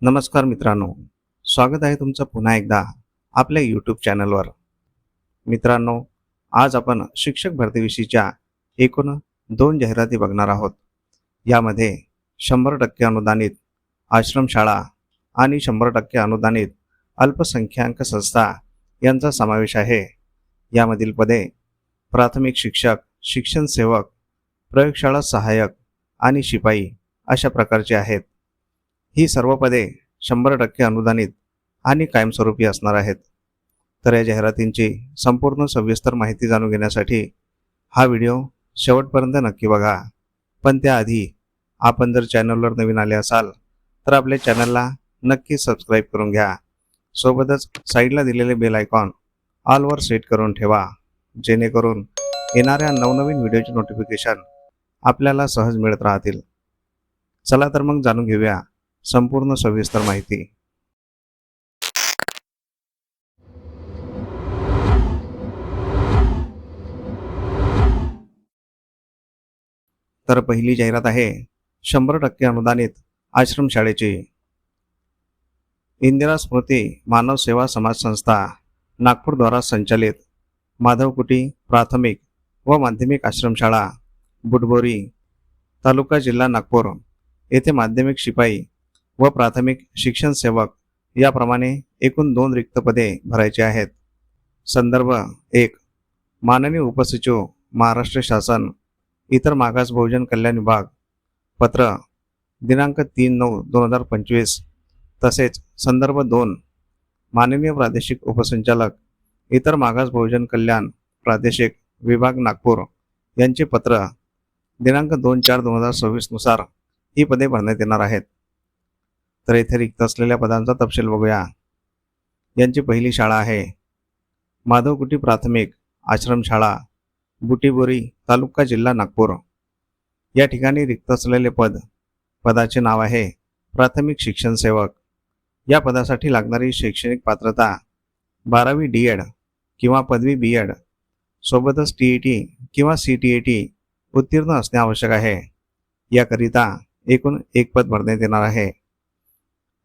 नमस्कार मित्रांनो, स्वागत आहे तुमचं पुन्हा एकदा आपल्या यूट्यूब चॅनलवर. मित्रांनो, आज आपण शिक्षक भरतीविषयीच्या एकूण 2 जाहिराती बघणार आहोत. यामध्ये 100% अनुदानित आश्रमशाळा आणि 100% अनुदानित अल्पसंख्याक संस्था यांचा समावेश आहे. यामधील पदे प्राथमिक शिक्षक, शिक्षण सेवक, प्रयोगशाळा सहाय्यक आणि शिपाई अशा प्रकारची आहेत. ही सर्व पदे 100% अनुदानित आणि कायमस्वरूपी असणार आहेत. तर या जाहिरातींची संपूर्ण सविस्तर माहिती जाणून घेण्यासाठी हा व्हिडिओ शेवटपर्यंत नक्की बघा. पण त्याआधी आपण जर चॅनलवर नवीन आले असाल तर आपल्या चॅनलला नक्की सबस्क्राईब करून घ्या. सोबतच साईडला दिलेले बेल आयकॉन ऑलवर सेट करून ठेवा, जेणेकरून येणाऱ्या नवनवीन व्हिडिओचे नोटिफिकेशन आपल्याला सहज मिळत राहतील. चला तर मग जाणून घेऊया संपूर्ण सविस्तर माहिती. तर पहिली जाहिरात आहे 100% अनुदानित आश्रमशाळेची. इंदिरा स्मृती मानव सेवा समाज संस्था नागपूर द्वारा संचालित माधवकुटी प्राथमिक व माध्यमिक आश्रमशाळा बुटबोरी तालुका जिल्हा नागपूर येथे माध्यमिक शिपाई व प्राथमिक शिक्षण सेवक याप्रमाणे एकूण 2 रिक्त पदे भरायची आहेत. संदर्भ 1. माननीय उपसचिव महाराष्ट्र शासन इतर मागास बहुजन कल्याण विभाग पत्र दिनांक 3/9/2025. तसेच संदर्भ 2. माननीय प्रादेशिक उपसंचालक इतर मागास बहुजन कल्याण प्रादेशिक विभाग नागपूर यांचे पत्र दिनांक 2/4/2026 नुसार ही पदे भरण्यात येणार आहेत. तर येथे रिक्त असलेल्या पदांचा तपशील बघूया. यांची पहिली शाळा आहे माधवकुटी प्राथमिक आश्रमशाळा बुटीबोरी तालुका जिल्हा नागपूर. या ठिकाणी रिक्त असलेले पदाचे नाव आहे प्राथमिक शिक्षण सेवक. या पदासाठी लागणारी शैक्षणिक पात्रता 12वी D.Ed किंवा पदवी B.Ed सोबतच TET किंवा CTET उत्तीर्ण असणे आवश्यक आहे. याकरिता एकूण 1 पद भरण्यात येणार आहे.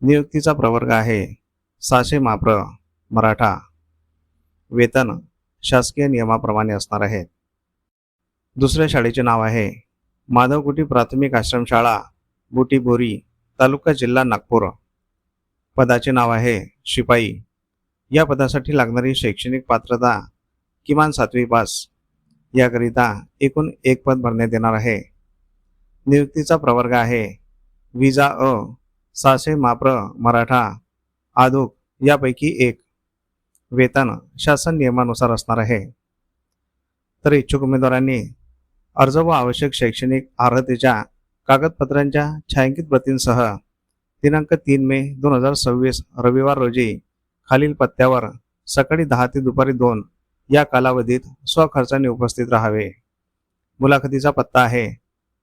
नियुक्तीचा प्रवर्ग आहे 600 माप्र मराठा. वेतन शासकीय नियमाप्रमाणे असणार आहे. दुसऱ्या शाळेचे नाव आहे माधवकुटी प्राथमिक आश्रमशाळा बुटीबोरी तालुका जिल्हा नागपूर. पदाचे नाव आहे शिपाई. या पदासाठी लागणारी शैक्षणिक पात्रता किमान 7वी पास. याकरिता एकूण 1 पद भरण्यात येणार आहे. नियुक्तीचा प्रवर्ग आहे विजा अ 600 माप्र मराठा आदुक यापैकी 1. वेतन शासन नियमानुसार असणार आहे. तर इच्छुक उमेदवारांनी अर्ज व आवश्यक शैक्षणिक अर्हतेच्या कागदपत्रांच्या छायांकित प्रतींसह दिनांक 3 मे 2026 रविवार रोजी खालील पत्त्यावर सकाळी 10 ते दुपारी 2 या कालावधीत स्वखर्चाने उपस्थित राहावे. मुलाखतीचा पत्ता आहे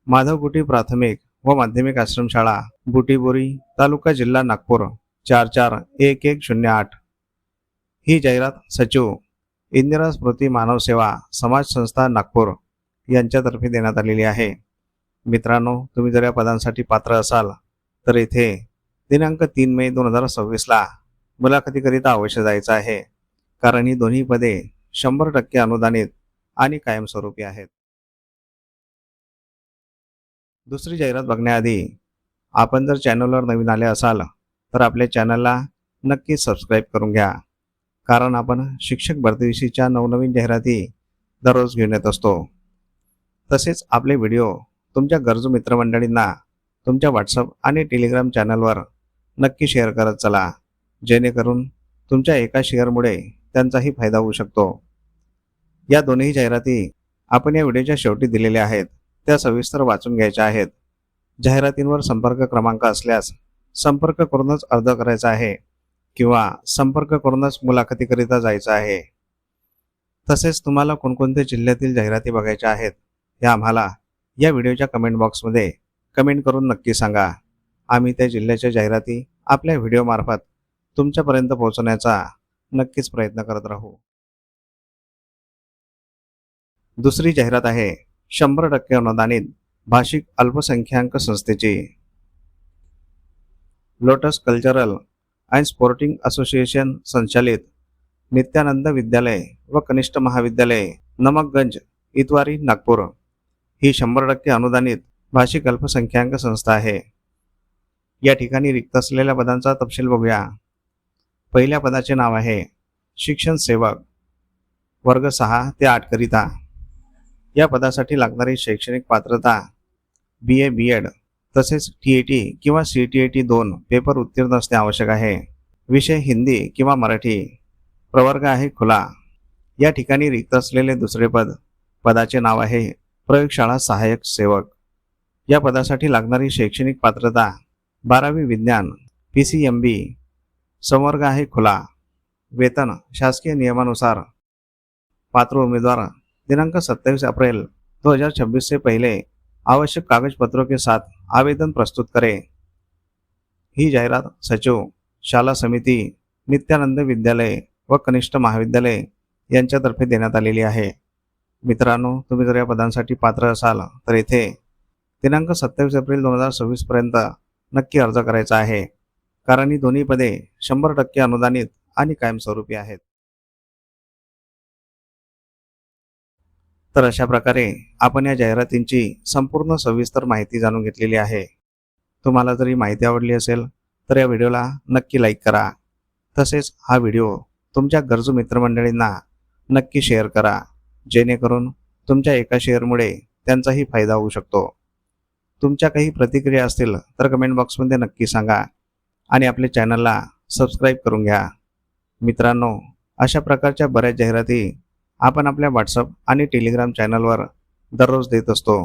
माधवकुटी प्राथमिक व माध्यमिक आश्रमशाळा बुटीबोरी तालुका जिल्हा नागपूर 441108. ही जाहिरात सचिव इंदिरा स्मृती मानव सेवा समाज संस्था नागपूर यांच्यातर्फे देण्यात आलेली आहे. मित्रांनो, तुम्ही जर या पदांसाठी पात्र असाल तर येथे दिनांक 3 मे 2026 मुलाखतीकरिता अवश्य जायचं आहे, कारण ही दोन्ही पदे 100% अनुदानित आणि कायमस्वरूपी आहेत. दुसरी जाहिरात बघण्याआधी आपण जर चॅनलवर नवीन आले असाल तर आपल्या चॅनलला नक्की सबस्क्राईब करून घ्या, कारण आपण शिक्षक भरतीविषयीच्या नवनवीन जाहिराती दररोज घेऊन येत असतो. तसेच आपले व्हिडिओ तुमच्या गरजू मित्रमंडळींना तुमच्या व्हॉट्सअप आणि टेलिग्राम चॅनलवर नक्की शेअर करत चला, जेणेकरून तुमच्या एका शेअरमुळे त्यांचाही फायदा होऊ शकतो. या दोन्ही जाहिराती आपण या व्हिडिओच्या शेवटी दिलेल्या आहेत, त्या सविस्तर वाचून घ्यायच्या आहेत. जाहिरातींवर संपर्क क्रमांक असल्यास संपर्क करूनच अर्ज करायचा आहे किंवा संपर्क करूनच मुलाखतीकरिता जायचं आहे. तसेच तुम्हाला कोणकोणत्या जिल्ह्यातील जाहिराती बघायच्या आहेत हे आम्हाला या व्हिडिओच्या कमेंट बॉक्समध्ये कमेंट करून नक्की सांगा. आम्ही त्या जिल्ह्याच्या जाहिराती आपल्या व्हिडिओमार्फत तुमच्यापर्यंत पोहोचवण्याचा नक्कीच प्रयत्न करत राहू. दुसरी जाहिरात आहे 100% अनुदानित भाषिक अल्पसंख्याक संस्थेची. Lotus cultural and sporting association संचालित नित्यानंद विद्यालय व कनिष्ठ महाविद्यालय नमकगंज इतवारी नागपूर ही 100% अनुदानित भाषिक अल्पसंख्याक संस्था आहे। या ठिकाणी रिक्त असलेल्या पदांचा तपशील बघूया। पहिल्या पदाचे नाव आहे शिक्षण सेवक, वर्ग 6 ते 8 करिता। या पदासाठी लागणारी शैक्षणिक पात्रता BA BEd तसेच TET किंवा CTET 2 पेपर उत्तीर्ण असणे आवश्यक आहे। विषय हिंदी किंवा मराठी। प्रवर्ग आहे खुला। या ठिकाणी रिक्त असलेले दुसरे पदाचे नाव आहे प्रयोगशाळा सहाय्यक सेवक। या पदासाठी लागणारी शैक्षणिक पात्रता 12वी विज्ञान PCMB। संवर्ग आहे खुला। वेतन शासकीय नियमानुसार। पात्र उम्मीदवार दिनांक 27 अप्रैल 2026 से पहले आवश्यक कागजपत्रों के साथ आवेदन प्रस्तुत करें। ही जाहिरात सचिव शाला समिती नित्यानंद विद्यालय व कनिष्ठ महाविद्यालय यांच्यातर्फे देण्यात आलेली आहे। मित्रांनो, तुम्ही जर या पदांसाठी पात्र असाल तर येथे दिनांक 27 एप्रिल 2026 पर्यंत नक्की अर्ज करायचा आहे, कारण ही दोन्ही पदे 100% अनुदानित आणि कायमस्वरूपी आहेत। तर अशा प्रकारे आपण या जाहिरातींची संपूर्ण सविस्तर माहिती जाणून घेतलेली आहे। तुम्हाला जर ही माहिती आवडली असेल तर या व्हिडिओला नक्की लाईक करा। तसेच हा व्हिडिओ तुमच्या गरजू मित्रमंडळींना नक्की शेअर करा, जेणेकरून तुमच्या एका शेअरमुळे त्यांचाही फायदा होऊ शकतो। तुमच्या काही प्रतिक्रिया असतील तर कमेंट बॉक्समध्ये नक्की सांगा आणि आपल्या चॅनलला सबस्क्राईब करून घ्या। मित्रांनो, अशा प्रकारच्या बऱ्याच जाहिराती आपण आपल्या व्हॉट्सअप आणि टेलिग्राम चॅनलवर दररोज देत असतो।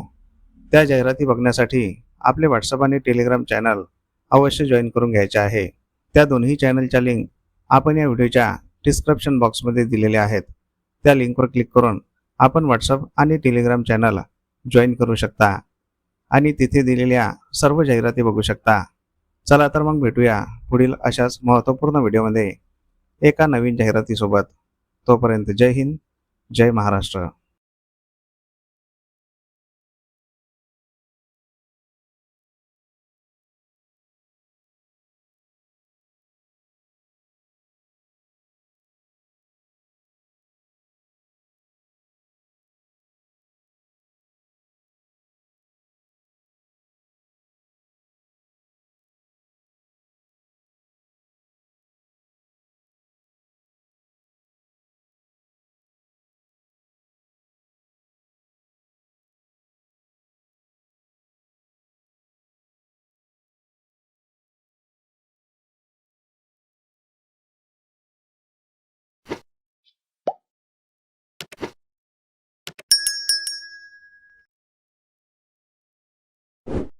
त्या जाहिराती बघण्यासाठी आपले व्हॉट्सअप आणि टेलिग्राम चॅनल अवश्य जॉईन करून घ्यायचे आहे। त्या दोन्ही चॅनलच्या लिंक आपण या व्हिडिओच्या डिस्क्रिप्शन बॉक्समध्ये दिलेल्या आहेत। त्या लिंकवर क्लिक करून आपण व्हॉट्सअप आणि टेलिग्राम चॅनल जॉईन करू शकता आणि तिथे दिलेल्या सर्व जाहिराती बघू शकता। चला तर मग भेटूया पुढील अशाच महत्त्वपूर्ण व्हिडिओमध्ये एका नवीन जाहिरातीसोबत। तोपर्यंत जय हिंद, जय महाराष्ट्र।